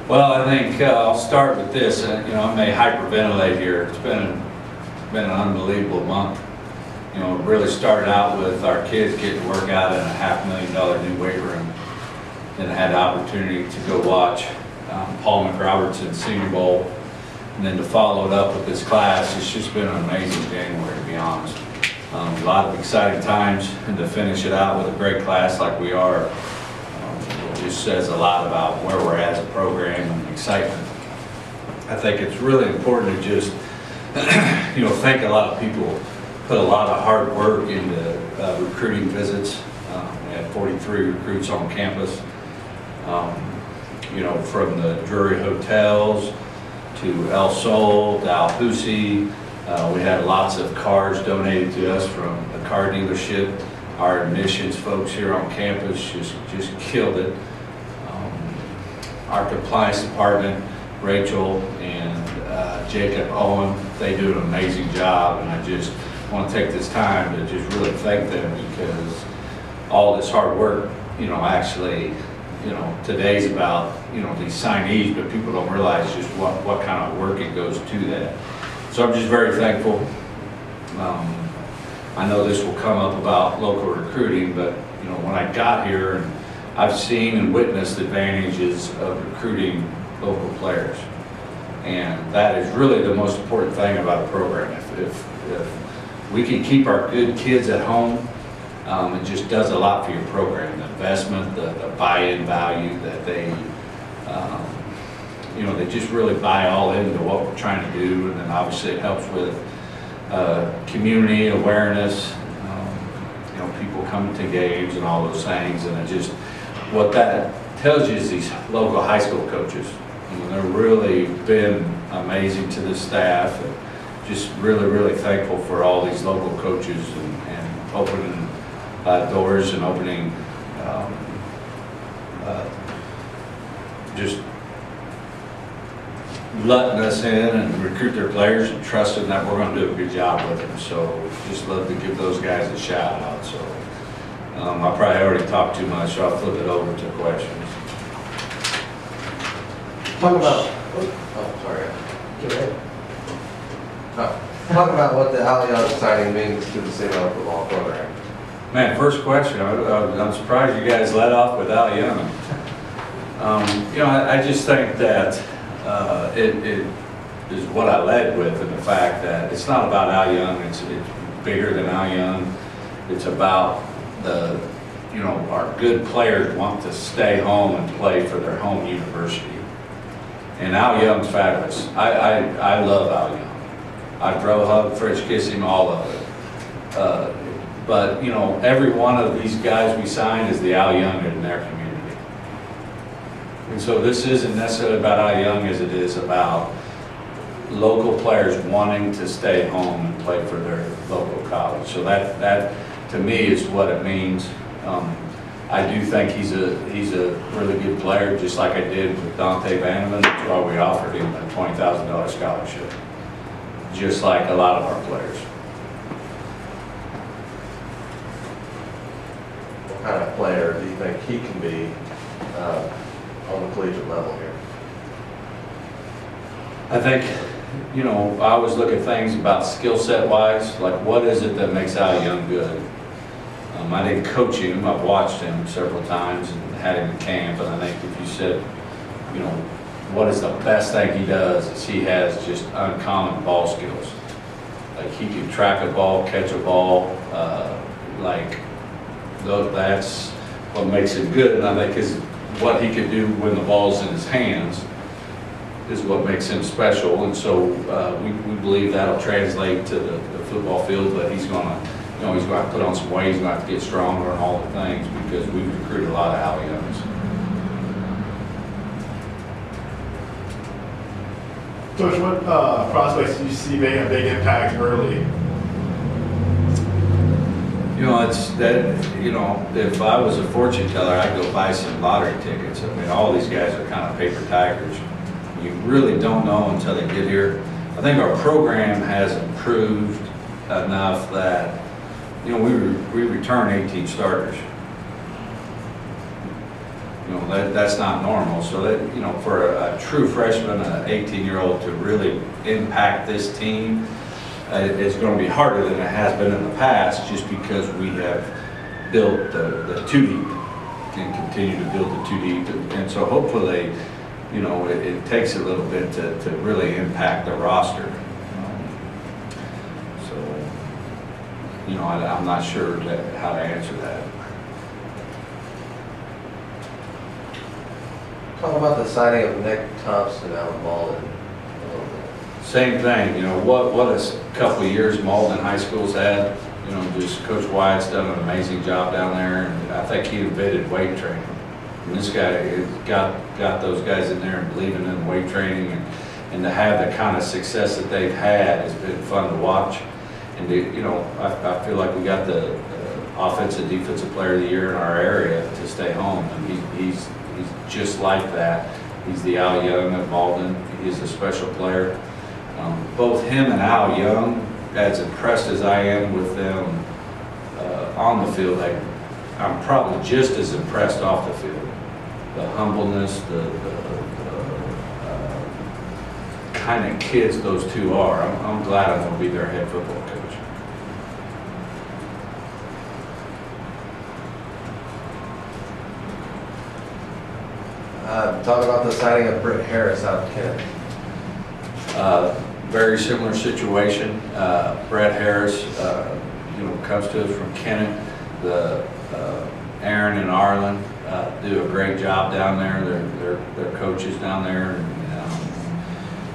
Well, I think I'll start with this. I may hyperventilate here. It's been an unbelievable month. It really started out with our kids getting to work out in a $500,000 new weight room. Then I had the opportunity to go watch Paul McRobertson's Senior Bowl, and then to follow it up with this class. It's just been an amazing January, to be honest. A lot of exciting times, and to finish it out with a great class like we are, it just says a lot about where we're at as a program and excitement. I think it's really important to just, thank a lot of people put a lot of hard work into recruiting visits. We had 43 recruits on campus, from the Drury hotels to El Sol, to Al Husi. We had lots of cars donated to us from the car dealership. Our admissions folks here on campus just killed it. Our compliance department, Rachel and Jacob Owen, they do an amazing job, and I just want to take this time to just really thank them, because all this hard work, actually, today's about, these signees, but people don't realize just what kind of work it goes to that. So I'm just very thankful. I know this will come up about local recruiting, but when I got here, and I've seen and witnessed the advantages of recruiting local players, and that is really the most important thing about a program. If we can keep our good kids at home, it just does a lot for your program. The investment, the buy-in value that they just really buy all into what we're trying to do, and then obviously it helps with community awareness, people coming to games and all those things, and what that tells you is these local high school coaches, they're really been amazing to the staff, and just really, really thankful for all these local coaches and opening doors and opening just letting us in and recruit their players and trusting that we're going to do a good job with them. So just love to give those guys a shout out. So I probably already talked too much, so I'll flip it over to questions. Talk about, talk about what the Al Young signing means to the CML football program. Man, first question. I'm surprised you guys let off with Al Young. I just think that it is what I led with, and the fact that it's not about Al Young. It's bigger than Al Young. It's about our good players want to stay home and play for their home university. And Al Young's fabulous. I love Al Young. I throw, hug, French kiss him, all of it. But every one of these guys we signed is the Al Young in their community. And so this isn't necessarily about Al Young as it is about local players wanting to stay home and play for their local college. So that to me is what it means. I do think he's a really good player, just like I did with Dante Vanneman. That's why we offered him a $20,000 scholarship, just like a lot of our players. What kind of player do you think he can be on the collegiate level here? I think, I always look at things about skill set wise, like what is it that makes Al Young good? I didn't coach him. I've watched him several times and had him in camp, and I think if you said, what is the best thing he does, is he has just uncommon ball skills. Like he can track a ball, catch a ball, that's what makes him good, and I think is what he can do when the ball's in his hands is what makes him special. And so we believe that'll translate to the football field, but he's going to he's going to put on some weight, he's going to have to get stronger and all the things, because we've recruited a lot of Al Youngs. Coach, what prospects do you see making a big impact early? It's that, if I was a fortune teller, I'd go buy some lottery tickets. I mean, all these guys are kind of paper tigers. You really don't know until they get here. I think our program has improved enough that, we return 18 starters. You know, that's not normal. So that, you know, for a true freshman, an 18-year-old to really impact this team, it's going to be harder than it has been in the past, just because we have built the two deep and continue to build the two deep. And so hopefully, you know, it takes a little bit to really impact the roster. So, you know, I'm not sure how to answer that. Talk about the signing of Nick Thompson out of Malden. Same thing, you know, what a couple of years Malden High School's had. You know, just Coach Wyatt's done an amazing job down there, and I think he invented weight training. And this guy has got those guys in there and believing in weight training, and to have the kind of success that they've had has been fun to watch. And you know, I feel like we got the offensive defensive player of the year in our area to stay home, and he's just like that. He's the Al Young of Malden. He's a special player. Both him and Al Young, as impressed as I am with them on the field, I'm probably just as impressed off the field. The humbleness, the kind of kids those two are. I'm glad I'm going to be their head football coach. Talk about the signing of Britt Harris out of Kent. Very similar situation. Brett Harris, you know, comes to us from Kennett. Aaron and Arlen do a great job down there. They're coaches down there, and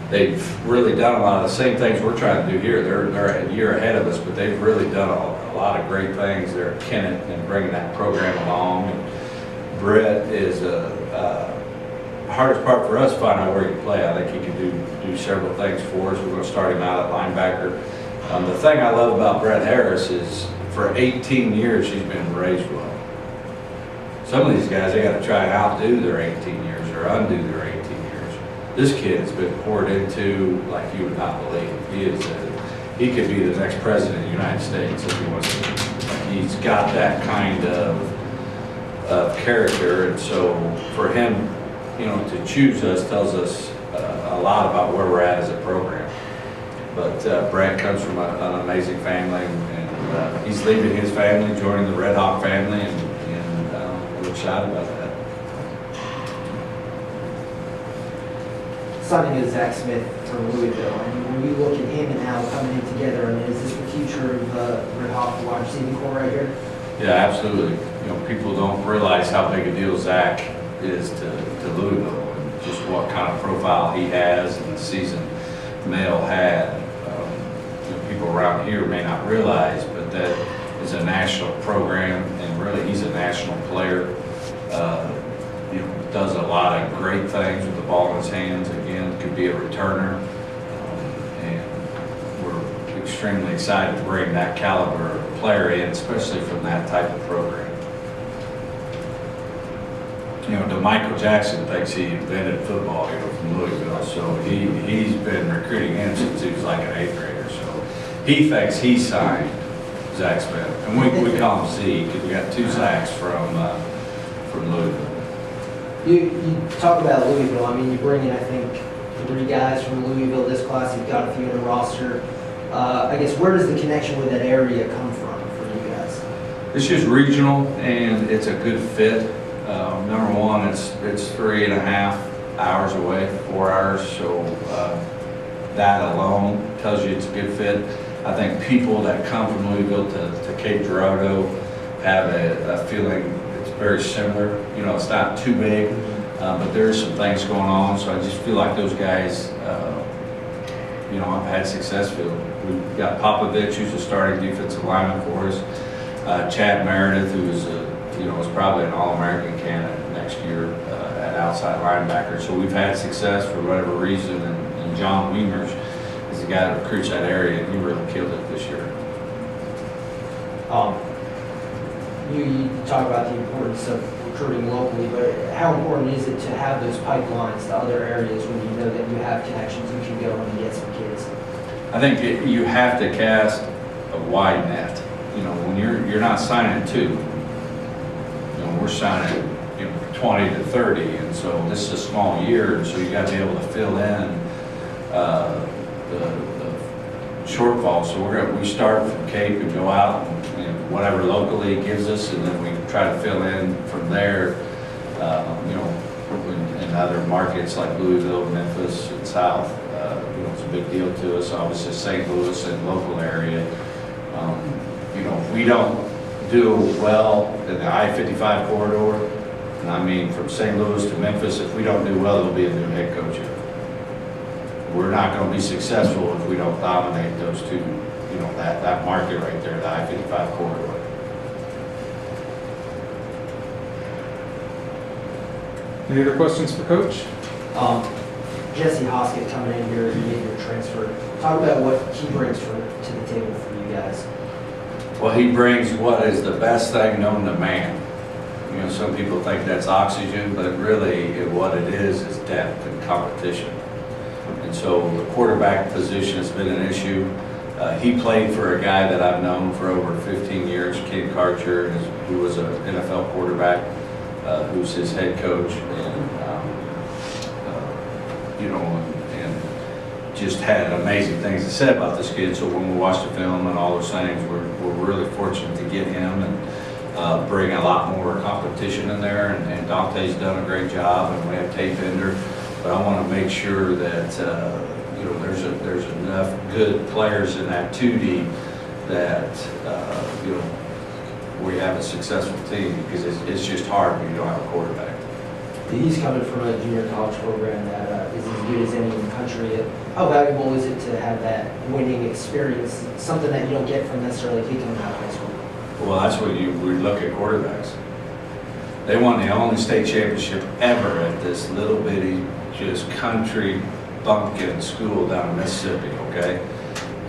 they've really done a lot of the same things we're trying to do here. They're a year ahead of us, but they've really done a lot of great things there at Kennett and bringing that program along. And Brett is hardest part for us, find out where he can play. I think he can do several things for us. We're going to start him out at linebacker. The thing I love about Brett Harris is for 18 years he's been raised well. Some of these guys, they got to try and outdo their 18 years or undo their 18 years. This kid has been poured into like you would not believe. He could be the next president of the United States if he wants to. He's got that kind of character, and so for him, you know, to choose us tells us a lot about where we're at as a program. But Brad comes from an amazing family, and he's leaving his family, joining the Red Hawk family, and we're excited about that. Signing of Zach Smith from Louisville, and when you look at him and Al coming in together, I mean, is this the future of the Red Hawk wide receiving core right here? Yeah, absolutely. You know, people don't realize how big a deal Zach is to Louisville, and just what kind of profile he has and the season Mel had. You know, people around here may not realize, but that is a national program, and really he's a national player. You know, does a lot of great things with the ball in his hands. Again, could be a returner, and we're extremely excited to bring that caliber of player in, especially from that type of program. You know, Michael Jackson thinks he invented football, you know, from Louisville. So he's been recruiting him since he was like an 8th grader. So he thinks he signed Zach Smith, and we call him Z because we got 2 Zachs from Louisville. You talk about Louisville. I mean, you bring in, I think, 3 guys from Louisville this class. You've got a few in the roster. I guess where does the connection with that area come from for you guys? It's just regional, and it's a good fit. Number one, it's 3.5 hours away, 4 hours, so that alone tells you it's a good fit. I think people that come from Louisville to Cape Girardeau have a feeling it's very similar. You know, it's not too big, but there's some things going on, so I just feel like those guys, you know, I've had success with. We've got Popovich, who's a starting defensive lineman for us. Chad Meredith, who is probably an All-American candidate next year at outside linebacker. So we've had success for whatever reason, and John Weimers is the guy that recruits that area, and he really killed it this year. You talk about the importance of recruiting locally, but how important is it to have those pipelines to other areas when you know that you have connections, you can go and get some kids? I think you have to cast a wide net. You know, when you're not signing 2. You know, we're signing 20 to 30, and so this is a small year, and so you got to be able to fill in the shortfall. So we start from Cape and go out and whatever local league gives us, and then we try to fill in from there. In other markets like Louisville, Memphis, and South, it's a big deal to us. Obviously, St. Louis and local area. If we don't do well in the I-55 corridor, and I mean from St. Louis to Memphis, if we don't do well, there'll be a new head coach here. We're not going to be successful if we don't dominate those two, that market right there, the I-55 corridor. Any other questions for Coach? Jesse Hoskett coming in here, you made your transfer. Talk about what he brings to the table for you guys. Well, he brings what is the best thing known to man. Some people think that's oxygen, but really what it is depth and competition. And so the quarterback position has been an issue. He played for a guy that I've known for over 15 years, Ken Karcher, who was an NFL quarterback, who's his head coach, and just had amazing things to say about this kid. So when we watched the film and all those things, we're really fortunate to get him and bring a lot more competition in there. And Dante's done a great job, and we have Tate Bender. But I want to make sure that there's enough good players in that 2D that we have a successful team, because it's just hard when you don't have a quarterback. He's coming from a junior college program that is as good as any in the country. How valuable is it to have that winning experience, something that you don't get from necessarily coming out of high school? Well, that's what we look at quarterbacks. They won the only state championship ever at this little bitty, just country bumpkin school down in Mississippi, okay?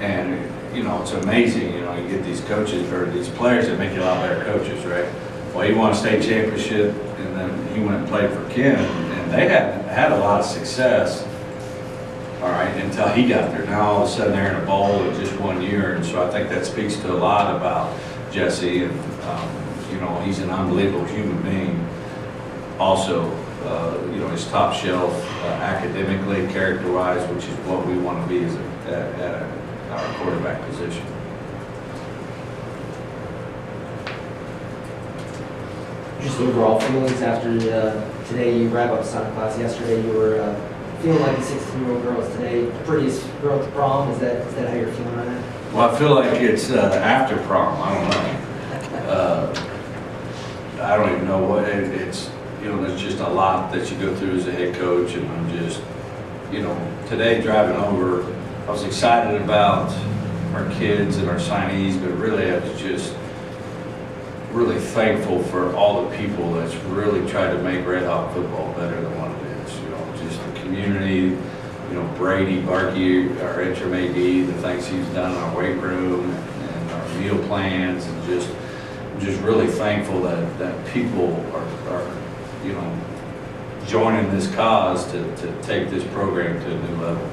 And, it's amazing, you get these coaches or these players that make you a lot better coaches, right? Well, he won a state championship, and then he went and played for Ken, and they had a lot of success, all right, until he got there. Now all of a sudden they're in a bowl in just 1 year, and so I think that speaks to a lot about Jesse, and he's an unbelievable human being. Also, he's top shelf academically, character-wise, which is what we want to be as at our quarterback position. Just overall feelings after today, you wrap up Sonic class. Yesterday, you were feeling like a 16-year-old girl. Today, the prettiest girl at the prom. Is that how you're feeling right now? Well, I feel like it's after prom. I don't know. I don't even know what it's. There's just a lot that you go through as a head coach, and I'm just, today driving over, I was excited about our kids and our signees, but really I was just really thankful for all the people that's really tried to make Red Hawk football better than what it is. Just the community, Brady, Barkey, our interim AD, the things he's done in our weight room and our meal plans, and just really thankful that people are joining this cause to take this program to a new level.